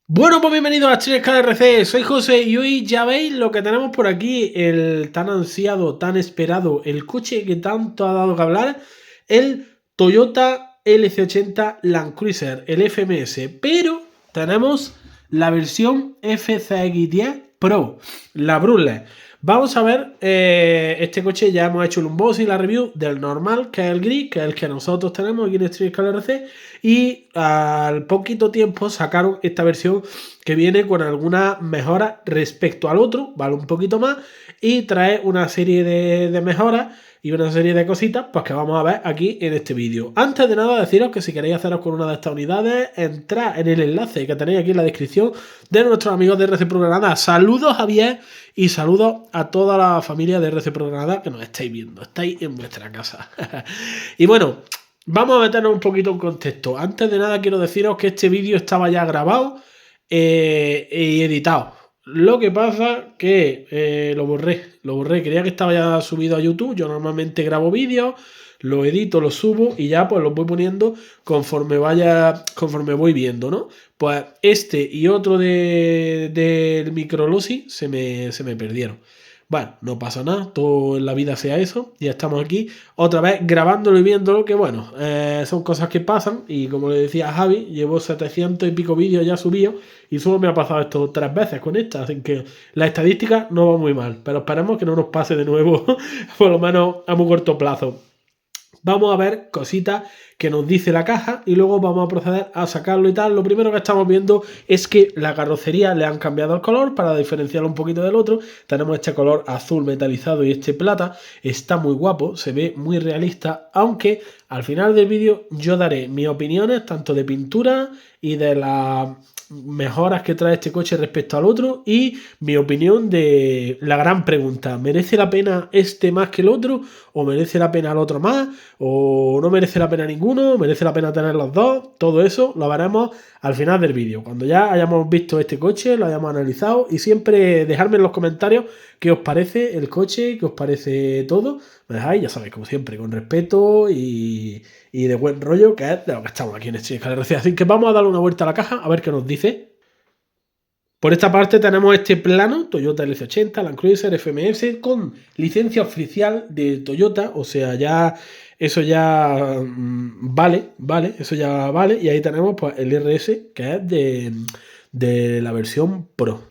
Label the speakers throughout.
Speaker 1: Bueno, pues bienvenidos a Chile RC, soy José y hoy ya veis lo que tenemos por aquí, el tan ansiado, tan esperado, el coche que tanto ha dado que hablar, el Toyota LC80 Land Cruiser, el FMS, pero tenemos la versión FCX10 Pro, la Brule. Vamos a ver, este coche ya hemos hecho el unboxing y la review del normal, que es el gris, que es el que nosotros tenemos aquí en Street RC, y al poquito tiempo sacaron esta versión que viene con algunas mejoras respecto al otro, vale un poquito más, y trae una serie de mejoras y una serie de cositas pues que vamos a ver aquí en este vídeo. Antes de nada deciros que si queréis haceros con una de estas unidades, entrad en el enlace que tenéis aquí en la descripción de nuestros amigos de RC Pro Granada. Saludos Javier y saludos a toda la familia de RC Pro Granada que nos estáis viendo, estáis en vuestra casa. Y bueno, vamos a meternos un poquito en contexto. Antes de nada quiero deciros que este vídeo estaba ya grabado y editado. Lo que pasa que lo borré. Creía que estaba ya subido a YouTube. Yo normalmente grabo vídeos, lo edito, lo subo y ya pues los voy poniendo conforme voy viendo, ¿no? Pues este y otro del Microlosi se me perdieron. Bueno, no pasa nada, todo en la vida sea eso, ya estamos aquí otra vez grabándolo y viéndolo, que bueno, son cosas que pasan y como le decía a Javi, llevo 700 y pico vídeos ya subidos y solo me ha pasado esto 3 veces con esta, así que la estadística no va muy mal, pero esperemos que no nos pase de nuevo, por lo menos a muy corto plazo. Vamos a ver cositas que nos dice la caja y luego vamos a proceder a sacarlo y tal. Lo primero que estamos viendo es que la carrocería le han cambiado el color para diferenciarlo un poquito del otro. Tenemos este color azul metalizado y este plata. Está muy guapo, se ve muy realista, aunque al final del vídeo yo daré mis opiniones tanto de pintura y de las mejoras que trae este coche respecto al otro y mi opinión de la gran pregunta, ¿merece la pena este más que el otro? ¿O merece la pena el otro más? ¿O no merece la pena ninguno? ¿Merece la pena tener los dos? Todo eso lo veremos al final del vídeo, cuando ya hayamos visto este coche, lo hayamos analizado y siempre dejadme en los comentarios qué os parece el coche, qué os parece todo. Me dejáis, ya sabéis, como siempre, con respeto y de buen rollo, que es de lo que estamos aquí en este canal. Así que vamos a darle una vuelta a la caja a ver qué nos dice. Por esta parte tenemos este plano, Toyota LC80, Land Cruiser FMS, con licencia oficial de Toyota, o sea, ya eso ya vale, eso ya vale. Y ahí tenemos pues, el RS, que es de la versión Pro.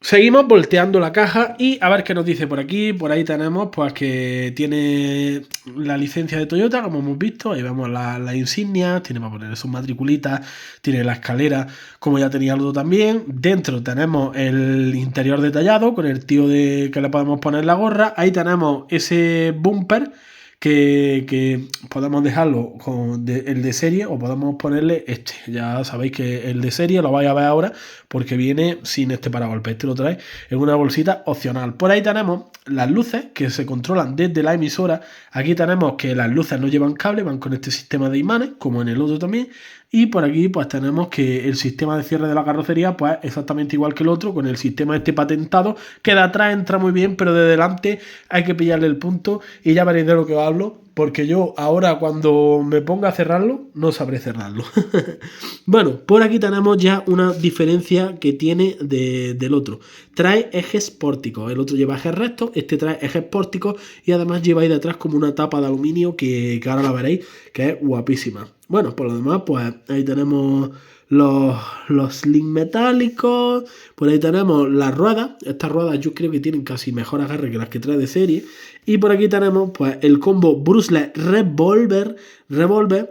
Speaker 1: Seguimos volteando la caja y a ver qué nos dice por aquí. Por ahí tenemos pues que tiene la licencia de Toyota, como hemos visto. Ahí vemos las insignias, tiene para poner sus matriculitas, tiene la escalera, como ya tenía el otro también. Dentro tenemos el interior detallado con el tío que le podemos poner la gorra. Ahí tenemos ese bumper que podemos dejarlo con el de serie o podemos ponerle este. Ya sabéis que el de serie lo vais a ver ahora porque viene sin este paragolpes. Este lo trae en una bolsita opcional. Por ahí tenemos las luces que se controlan desde la emisora. Aquí tenemos que las luces no llevan cable, van con este sistema de imanes, como en el otro también. Y por aquí pues tenemos que el sistema de cierre de la carrocería pues exactamente igual que el otro, con el sistema este patentado, que de atrás entra muy bien, pero de delante hay que pillarle el punto y ya veréis de lo que os hablo, porque yo ahora cuando me ponga a cerrarlo, no sabré cerrarlo. Bueno, por aquí tenemos ya una diferencia que tiene del otro. Trae ejes pórticos, el otro lleva ejes rectos, este trae ejes pórticos y además lleva ahí detrás como una tapa de aluminio que ahora la veréis, que es guapísima. Bueno, por lo demás, pues ahí tenemos los sling metálicos, por ahí tenemos las ruedas. Estas ruedas yo creo que tienen casi mejor agarre que las que trae de serie. Y por aquí tenemos pues el combo Bruce Revolver,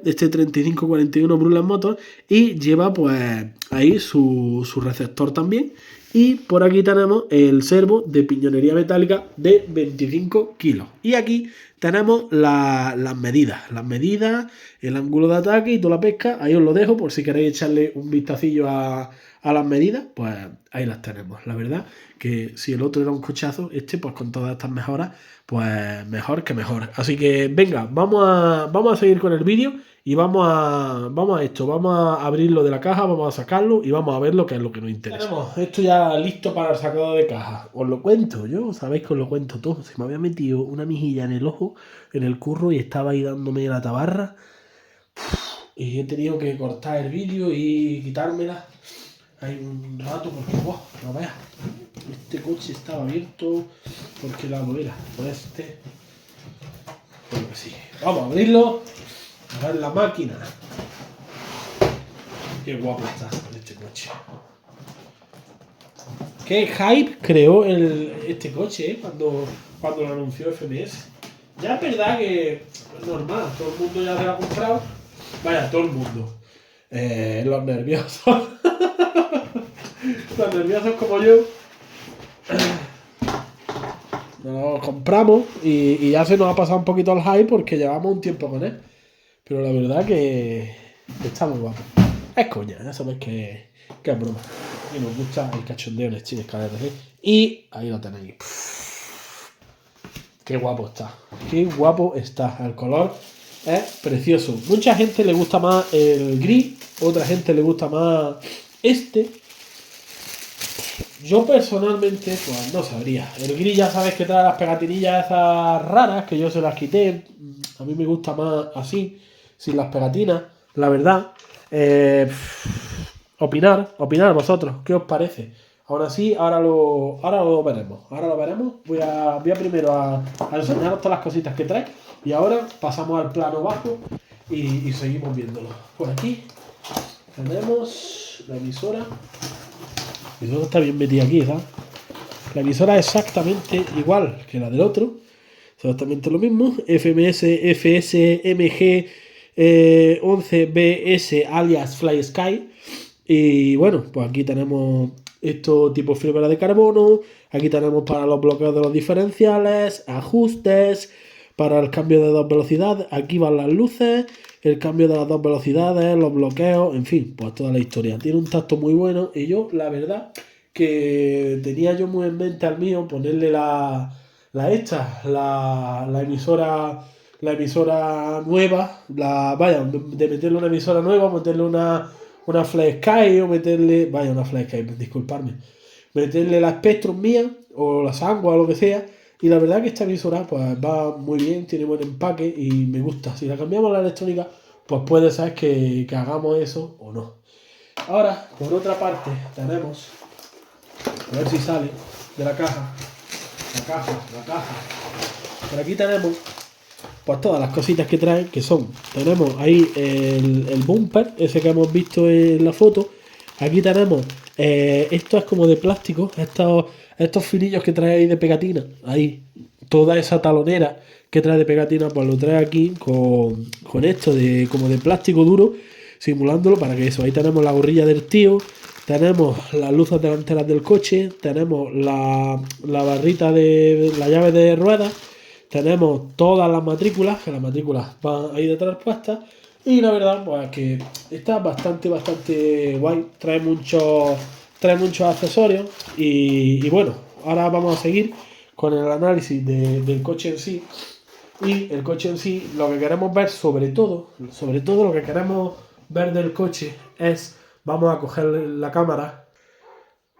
Speaker 1: este 3541 Bruce Motor, y lleva pues ahí su receptor también. Y por aquí tenemos el servo de piñonería metálica de 25 kilos. Y aquí tenemos las medidas, el ángulo de ataque y toda la pesca. Ahí os lo dejo por si queréis echarle un vistacillo a las medidas, pues ahí las tenemos. La verdad que si el otro era un cochazo, este pues con todas estas mejoras, pues mejor que mejor. Así que venga, vamos a seguir con el vídeo y vamos a esto, vamos a abrirlo de la caja, vamos a sacarlo y vamos a ver lo que es lo que nos interesa. Tenemos esto ya listo para el sacado de caja. Os lo cuento, yo sabéis que os lo cuento todo. Se me había metido una mejilla en el ojo, en el curro y estaba ahí dándome la tabarra. Y he tenido que cortar el vídeo y quitármela. ahí un rato porque, no veas, este coche estaba abierto porque la movera, pues este, creo que sí. Vamos a abrirlo, a ver la máquina. Qué guapo está este coche. Qué hype creó este coche, cuando lo anunció FMS. Ya es verdad que es normal, todo el mundo ya se lo ha comprado. Vaya, todo el mundo. Los nerviosos. Los nerviosos como yo. Nos lo compramos y ya se nos ha pasado un poquito el hype porque llevamos un tiempo con él. Pero la verdad que está muy guapo. Es coña, ya sabéis que es broma. Y nos gusta el cachondeo en Steam KRC. Y ahí lo tenéis. Qué guapo está. Qué guapo está. El color es precioso. Mucha gente le gusta más el gris. Otra gente le gusta más este. Yo personalmente, pues no sabría. El gris ya sabes que trae las pegatinillas esas raras, que yo se las quité. A mí me gusta más así, sin las pegatinas, la verdad. Opinar vosotros, ¿qué os parece? Ahora sí, ahora lo veremos. Voy a primero a enseñaros todas las cositas que trae. Y ahora pasamos al plano bajo y seguimos viéndolo. Por aquí tenemos la emisora. La emisora está bien metida aquí, ¿sabes? La emisora es exactamente igual que la del otro. Exactamente lo mismo. FMS, FSMG 11BS alias Fly Sky. Y bueno, pues aquí tenemos esto tipo fibra de carbono. Aquí tenemos para los bloqueos de los diferenciales, ajustes, para el cambio de 2 velocidades. Aquí van las luces, el cambio de las 2 velocidades, los bloqueos, en fin, pues toda la historia. Tiene un tacto muy bueno y yo, la verdad, que tenía yo muy en mente al mío ponerle la emisora nueva, de meterle una emisora nueva, meterle una Fly Sky o meterle, una Fly Sky, disculparme, meterle la Spectrum mía o la Sangua o lo que sea. Y la verdad que esta emisora pues va muy bien, tiene buen empaque y me gusta. Si la cambiamos a la electrónica, pues puede ser que hagamos eso o no. Ahora, por otra parte, tenemos, a ver si sale de la caja. La caja. Por aquí tenemos pues todas las cositas que trae, que son, tenemos ahí el bumper, ese que hemos visto en la foto. Aquí tenemos, esto es como de plástico, estos filillos que trae ahí de pegatina, ahí, toda esa talonera que trae de pegatina, pues lo trae aquí con esto como de plástico duro, simulándolo para que eso. Ahí tenemos la gorrilla del tío, tenemos las luces delanteras del coche, tenemos la barrita de la llave de ruedas, tenemos todas las matrículas, que las matrículas van ahí detrás puestas. Y la verdad, pues que está bastante guay. Trae muchos accesorios. Y bueno, ahora vamos a seguir con el análisis del coche en sí. Y el coche en sí, lo que queremos ver sobre todo lo que queremos ver del coche es, vamos a coger la cámara.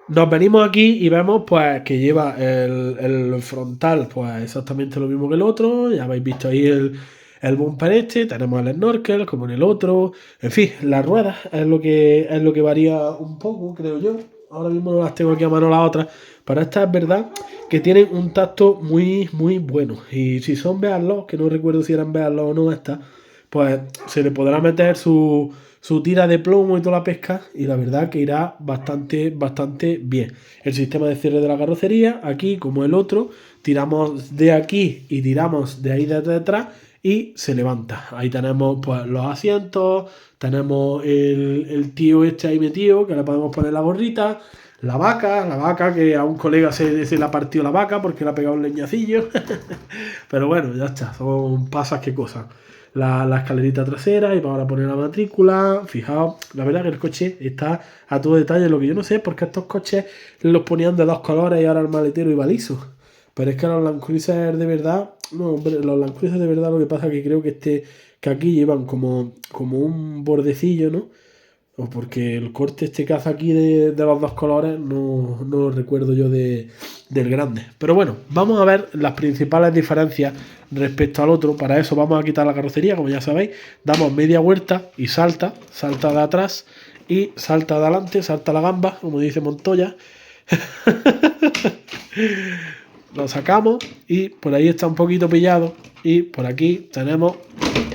Speaker 1: Nos venimos aquí y vemos pues que lleva el frontal pues exactamente lo mismo que el otro. Ya habéis visto ahí el bumper este, tenemos el snorkel como en el otro. En fin, las ruedas es lo que varía un poco, creo yo. Ahora mismo no las tengo aquí a mano las otras, pero esta es verdad que tienen un tacto muy bueno. Y si son Bearlock, que no recuerdo si eran Bearlock o no estas, pues se le podrá meter su tira de plomo y toda la pesca, y la verdad que irá bastante bien. El sistema de cierre de la carrocería, aquí como el otro, tiramos de aquí y tiramos de ahí de detrás y se levanta. Ahí tenemos pues los asientos, tenemos el tío este ahí metido, que le podemos poner la gorrita, la vaca que a un colega se le ha partido la vaca porque le ha pegado un leñacillo. Pero bueno, ya está, son pasas que cosas. La escalerita trasera y para poner la matrícula. Fijaos, la verdad que el coche está a todo detalle. Lo que yo no sé es por qué estos coches los ponían de 2 colores y ahora el maletero iba liso. Pero es que los Land Cruiser de verdad, no, hombre, los Land Cruiser de verdad, lo que pasa es que creo que aquí llevan como un bordecillo, ¿no? O porque el corte este que hace aquí de los 2 colores no lo recuerdo yo del grande. Pero bueno, vamos a ver las principales diferencias respecto al otro. Para eso vamos a quitar la carrocería, como ya sabéis. Damos media vuelta y salta de atrás. y salta adelante, salta la gamba, como dice Montoya. Lo sacamos y por ahí está un poquito pillado y por aquí tenemos,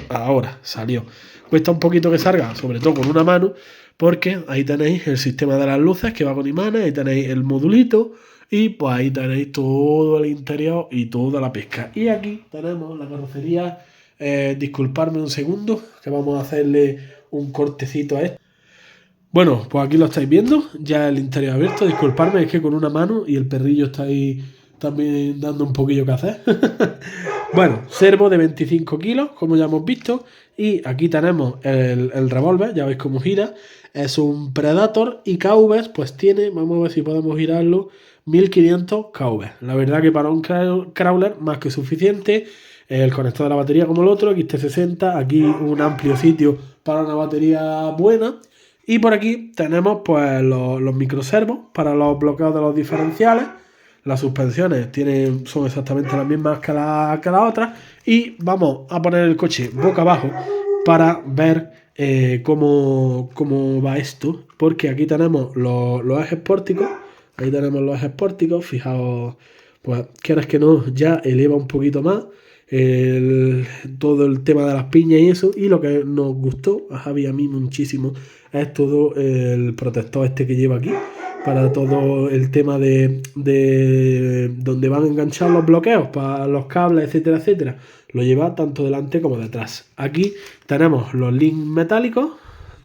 Speaker 1: ahora salió. Cuesta un poquito que salga, sobre todo con una mano, porque ahí tenéis el sistema de las luces que va con imanes, ahí tenéis el modulito y pues ahí tenéis todo el interior y toda la pesca. Y aquí tenemos la carrocería. Disculparme un segundo, que vamos a hacerle un cortecito a esto. Bueno, pues aquí lo estáis viendo, ya el interior abierto. Disculparme, es que con una mano y el perrillo está ahí también dando un poquillo que hacer. Bueno, servo de 25 kilos, como ya hemos visto. Y aquí tenemos el revólver, ya veis cómo gira. Es un Predator y KV, pues tiene, vamos a ver si podemos girarlo, 1500 KV. La verdad que para un crawler más que suficiente. El conector de la batería como el otro, XT60. Aquí un amplio sitio para una batería buena. Y por aquí tenemos pues los microservos para los bloqueos de los diferenciales. Las suspensiones son exactamente las mismas que la otra. Y vamos a poner el coche boca abajo para ver cómo va esto. Porque aquí tenemos los ejes pórticos. Ahí tenemos los ejes pórticos. Fijaos, pues quieras que no, ya eleva un poquito más todo el tema de las piñas y eso. Y lo que nos gustó a Javi y a mí muchísimo es todo el protector este que lleva aquí para todo el tema de donde van a enganchar los bloqueos para los cables, etcétera, etcétera. Lo lleva tanto delante como detrás. Aquí tenemos los links metálicos,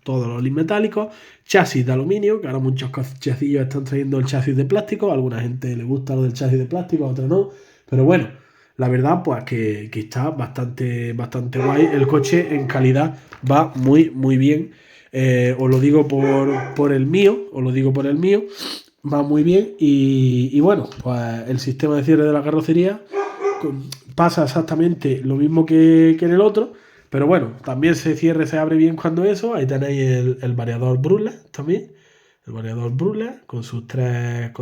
Speaker 1: todos los links metálicos, chasis de aluminio, que ahora muchos chasillos están trayendo el chasis de plástico. A alguna gente le gusta lo del chasis de plástico, a otra no, pero bueno, la verdad pues que está bastante guay. El coche en calidad va muy bien. Os lo digo por el mío, va muy bien. Y bueno, pues el sistema de cierre de la carrocería pasa exactamente lo mismo que en el otro, pero bueno, también se abre bien cuando eso. Ahí tenéis el variador Brule también, el variador Brule con sus tres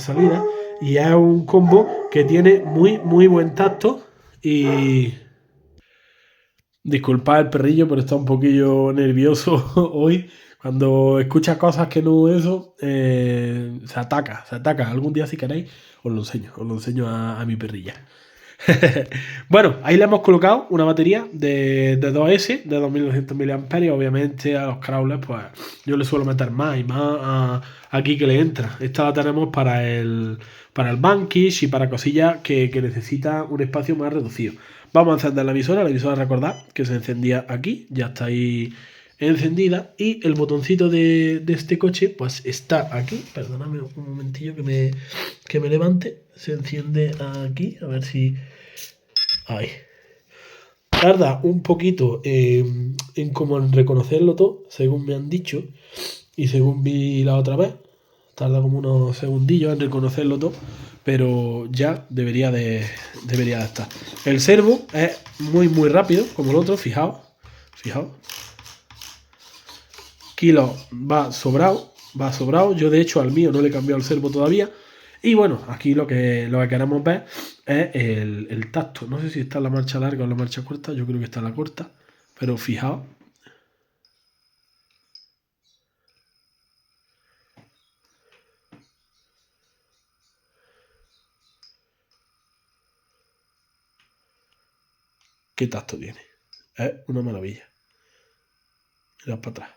Speaker 1: salidas, y es un combo que tiene muy buen tacto. Y disculpad el perrillo, pero está un poquillo nervioso hoy. Cuando escucha cosas que no eso, se ataca. Algún día si queréis os lo enseño a mi perrilla. Bueno, ahí le hemos colocado una batería de 2S de 2900 mAh. Obviamente a los crawlers pues yo le suelo meter más y más aquí que le entra. Esta la tenemos para el banquish y para cosillas que necesita un espacio más reducido. Vamos a encender la emisora. Recordad que se encendía aquí, ya está ahí encendida. Y el botoncito de este coche pues está aquí. Perdóname un momentillo que me levante. Se enciende aquí, a ver si... Ahí. Tarda un poquito en como en reconocerlo todo, según me han dicho y según vi la otra vez. Tarda como unos segundillos en reconocerlo todo, pero ya debería de estar. El servo es muy rápido, como el otro, fijaos. Kilo va sobrado. Yo de hecho al mío no le he cambiado el servo todavía. Y bueno, aquí lo que queremos ver es el tacto. No sé si está en la marcha larga o en la marcha corta. Yo creo que está en la corta. Pero fijaos. ¿Qué tacto tiene? Es una maravilla. Mirad para atrás.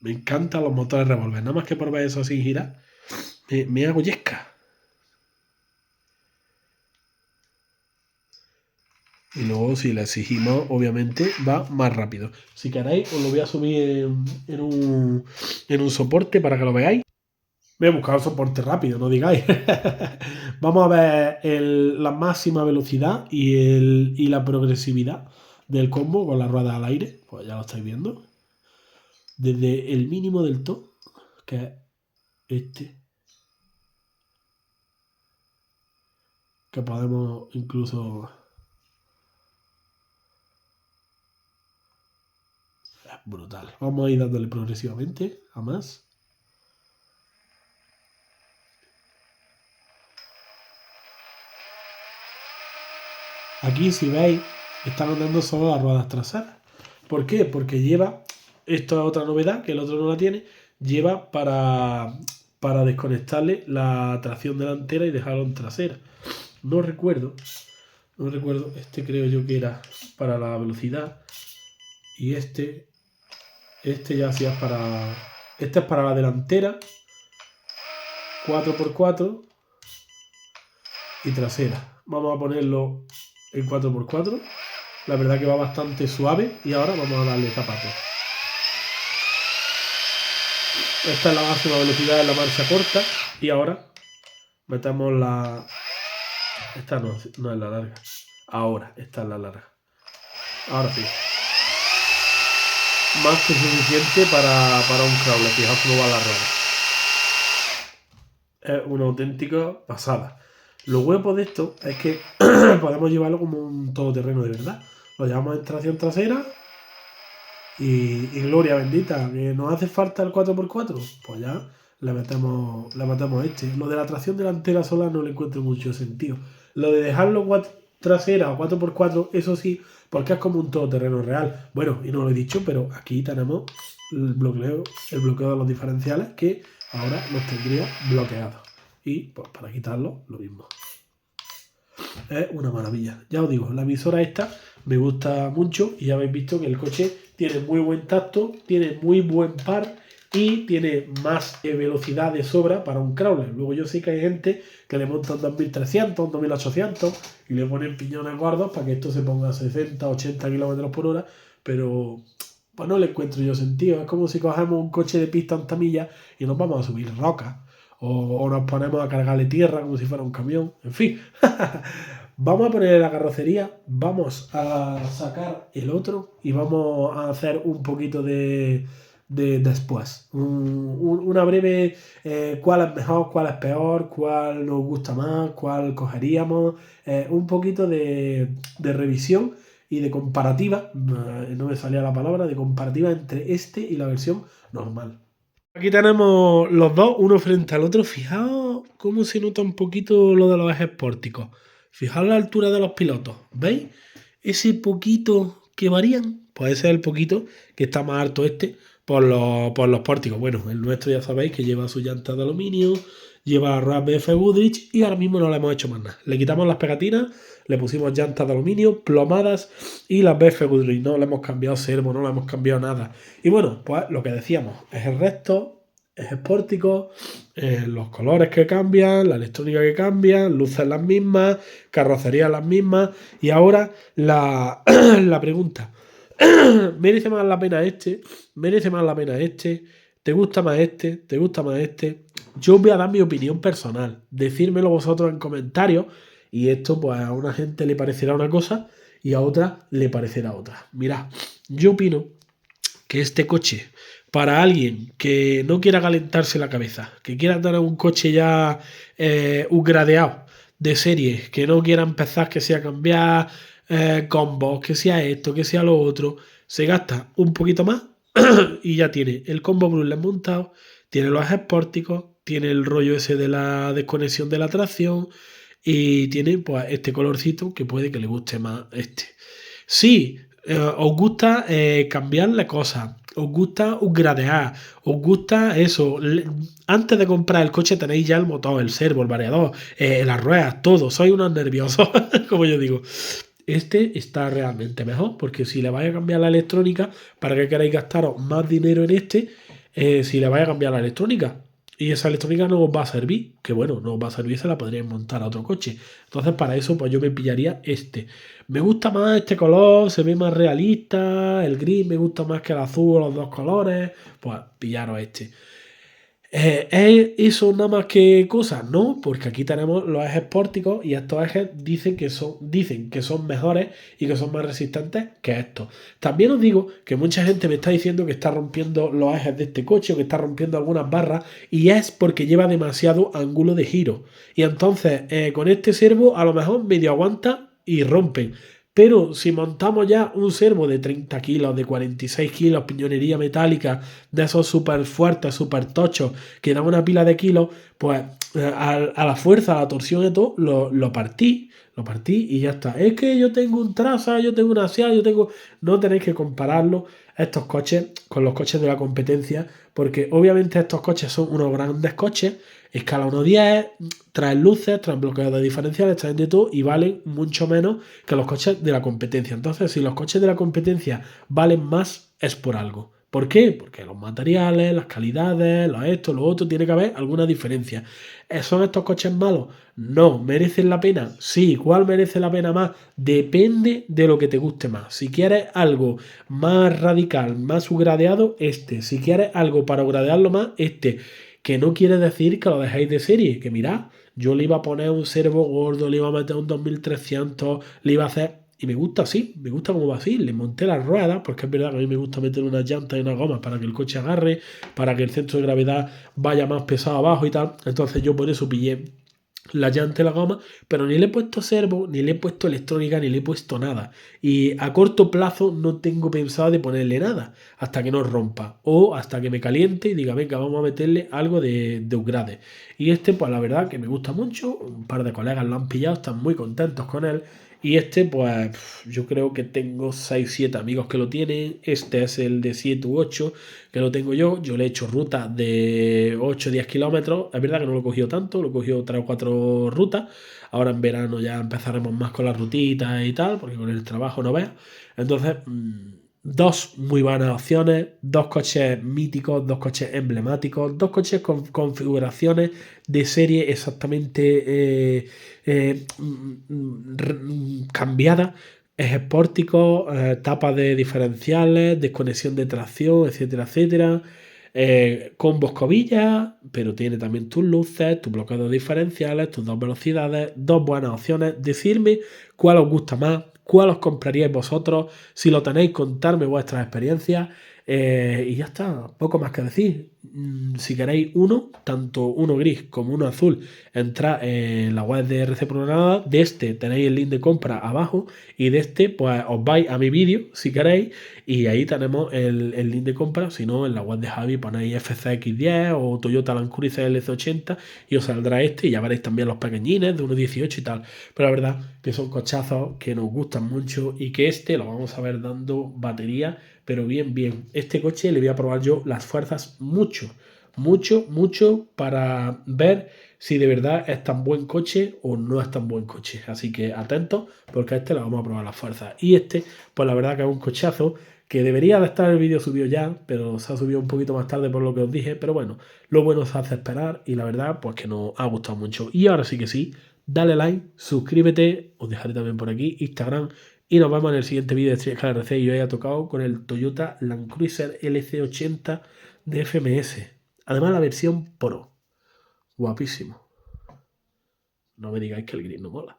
Speaker 1: Me encantan los motores revólver. Nada más que por ver eso sin girar, me hago yesca. Y luego si le exigimos, obviamente, va más rápido. Si queréis, os lo voy a subir en un soporte para que lo veáis. Me he buscado soporte rápido, no digáis. Vamos a ver la máxima velocidad y la progresividad del combo con la rueda al aire. Pues ya lo estáis viendo. Desde el mínimo del top, que es este, que podemos incluso... Es brutal. Vamos a ir dándole progresivamente a más. Aquí, si veis, están andando solo las ruedas traseras. ¿Por qué? Porque lleva, esto es otra novedad, que el otro no la tiene, lleva para desconectarle la tracción delantera y dejarlo en trasera. No recuerdo, este creo yo que era para la velocidad y este ya hacía para, este es para la delantera, 4x4 y trasera. Vamos a ponerlo en 4x4. La verdad que va bastante suave y ahora vamos a darle zapatos. Esta es la máxima velocidad en la marcha corta y ahora metemos la... Esta no es la larga. Ahora, esta es la larga. Ahora sí. Más que suficiente para un crawler. Fijaos cómo va la rueda. Es una auténtica pasada. Lo huevo de esto es que podemos llevarlo como un todoterreno de verdad. Lo llevamos en tracción trasera y gloria bendita, que nos hace falta el 4x4, pues ya le metemos este. Lo de la tracción delantera sola no le encuentro mucho sentido. Lo de dejarlo trasera o 4x4, eso sí, porque es como un todoterreno real. Bueno, y no lo he dicho, pero aquí tenemos el bloqueo de los diferenciales que ahora los tendría bloqueados. Y pues para quitarlo, lo mismo. Es una maravilla. Ya os digo, la emisora esta me gusta mucho y ya habéis visto que el coche tiene muy buen tacto, tiene muy buen par y tiene más velocidad de sobra para un crawler. Luego yo sé que hay gente que le monta un 2300, un 2800 y le ponen piñones gordos para que esto se ponga a 60, 80 km por hora, pero pues no le encuentro yo sentido. Es como si cogemos un coche de pista en tamilla y nos vamos a subir rocas. O nos ponemos a cargarle tierra como si fuera un camión. En fin. Vamos a poner la carrocería. Vamos a sacar el otro. Y vamos a hacer un poquito de después. Una breve cuál es mejor, cuál es peor, cuál nos gusta más, cuál cogeríamos. Un poquito de revisión y de comparativa. No me salía la palabra. De comparativa entre este y la versión normal. Aquí tenemos los dos, uno frente al otro. Fijaos cómo se nota un poquito lo de los ejes pórticos. Fijaos la altura de los pilotos. ¿Veis? Ese poquito que varían. Pues ese es el poquito que está más alto este por los pórticos. Bueno, el nuestro ya sabéis que lleva su llanta de aluminio, lleva ruedas BF Goodrich y ahora mismo no le hemos hecho más nada. Le quitamos las pegatinas, le pusimos llantas de aluminio, plomadas y las BF Goodrich. No le hemos cambiado servo, no le hemos cambiado nada. Y bueno, pues lo que decíamos, es el resto, es pórtico, los colores que cambian, la electrónica que cambia, luces las mismas, carrocerías las mismas. Y ahora la pregunta, ¿merece más la pena este? ¿Merece más la pena este? ¿Te gusta más este? ¿Te gusta más este? Yo os voy a dar mi opinión personal. Decírmelo vosotros en comentarios. Y esto pues a una gente le parecerá una cosa y a otra le parecerá otra. Mirad, yo opino que este coche, para alguien que no quiera calentarse la cabeza, que quiera tener un coche ya upgradeado de serie, que no quiera empezar que sea cambiar combos, que sea esto, que sea lo otro, se gasta un poquito más y ya tiene el combo brushless montado, tiene los ejes pórticos, tiene el rollo ese de la desconexión de la tracción y tiene pues este colorcito que puede que le guste más este. Sí, os gusta cambiarle cosas, os gusta upgradear, os gusta eso. Antes de comprar el coche tenéis ya el motor, el servo, el variador, las ruedas, todo. Sois unos nerviosos, como yo digo. Este está realmente mejor, porque si le vais a cambiar la electrónica, ¿para qué queréis gastaros más dinero en este si le vais a cambiar la electrónica? Y esa electrónica no os va a servir, que bueno, no os va a servir, se la podríais montar a otro coche. Entonces para eso pues yo me pillaría este. Me gusta más este color, se ve más realista, el gris me gusta más que el azul, los dos colores, pues pillaros este. ¿Es eso nada más que cosas? No, porque aquí tenemos los ejes pórticos y estos ejes dicen que son mejores y que son más resistentes que estos. También os digo que mucha gente me está diciendo que está rompiendo los ejes de este coche o que está rompiendo algunas barras y es porque lleva demasiado ángulo de giro. Y entonces con este servo a lo mejor medio aguanta y rompen. Pero si montamos ya un servo de 30 kilos, de 46 kilos, piñonería metálica, de esos súper fuertes, súper tochos, que dan una pila de kilos, pues a la fuerza, a la torsión y todo, lo partí Lo partí y ya está. Es que yo tengo un Traza, yo tengo una SEAT, yo tengo... No tenéis que compararlo estos coches con los coches de la competencia, porque obviamente estos coches son unos grandes coches, escala 1.10, traen luces, traen bloqueos de diferenciales, traen de todo y valen mucho menos que los coches de la competencia. Entonces, si los coches de la competencia valen más, es por algo. ¿Por qué? Porque los materiales, las calidades, lo esto, lo otro, tiene que haber alguna diferencia. ¿Son estos coches malos? No. ¿Merecen la pena? Sí. ¿Cuál merece la pena más? Depende de lo que te guste más. Si quieres algo más radical, más subgradeado, este. Si quieres algo para gradearlo más, este. Que no quiere decir que lo dejéis de serie. Que mirad, yo le iba a poner un servo gordo, le iba a meter un 2300, le iba a hacer... Y me gusta así, me gusta como va así. Le monté las ruedas, porque es verdad que a mí me gusta meter unas llantas y unas gomas para que el coche agarre, para que el centro de gravedad vaya más pesado abajo y tal. Entonces yo por eso pillé la llanta y la goma, pero ni le he puesto servo, ni le he puesto electrónica, ni le he puesto nada. Y a corto plazo no tengo pensado de ponerle nada, hasta que no rompa, o hasta que me caliente y diga, venga, vamos a meterle algo de upgrade. Y este, pues la verdad que me gusta mucho, un par de colegas lo han pillado, están muy contentos con él. Y este, pues yo creo que tengo 6 7 amigos que lo tienen. Este es el de 7 u 8 que lo tengo yo. Yo le he hecho rutas de 8 10 kilómetros. Es verdad que no lo he cogido tanto, lo he cogido 3 o 4 rutas. Ahora en verano ya empezaremos más con las rutitas y tal, porque con el trabajo no veas. Entonces, dos muy buenas opciones, dos coches míticos, dos coches emblemáticos, dos coches con configuraciones de serie exactamente cambiadas. Es expórtico, tapas de diferenciales, desconexión de tracción, etcétera, etcétera. Con boscovillas, pero tiene también tus luces, tus bloqueos diferenciales, tus dos velocidades, dos buenas opciones. Decidme cuál os gusta más, cuál os compraríais vosotros. Si lo tenéis, contarme vuestras experiencias. Y ya está, poco más que decir. Si queréis uno, tanto uno gris como uno azul, entrad en la web de RC Pro Granada. De este tenéis el link de compra abajo y de este pues os vais a mi vídeo si queréis y ahí tenemos el link de compra. Si no, en la web de Javi ponéis FCX10 o Toyota Land Cruiser LC80 y os saldrá este y ya veréis también los pequeñines de 1.18 y tal. Pero la verdad que son cochazos que nos gustan mucho y que este lo vamos a ver dando batería, pero bien, bien. Este coche le voy a probar yo las fuerzas mucho, mucho, mucho para ver si de verdad es tan buen coche o no es tan buen coche. Así que atentos porque a este le vamos a probar las fuerzas. Y este, pues la verdad que es un cochazo que debería de estar el vídeo subido ya, pero se ha subido un poquito más tarde por lo que os dije. Pero bueno, lo bueno se hace esperar y la verdad pues que nos ha gustado mucho. Y ahora sí que sí, dale like, suscríbete, os dejaré también por aquí Instagram y nos vemos en el siguiente vídeo de Street RC y hoy ha tocado con el Toyota Land Cruiser LC80 de FMS. Además la versión Pro. Guapísimo. No me digáis que el gris no mola.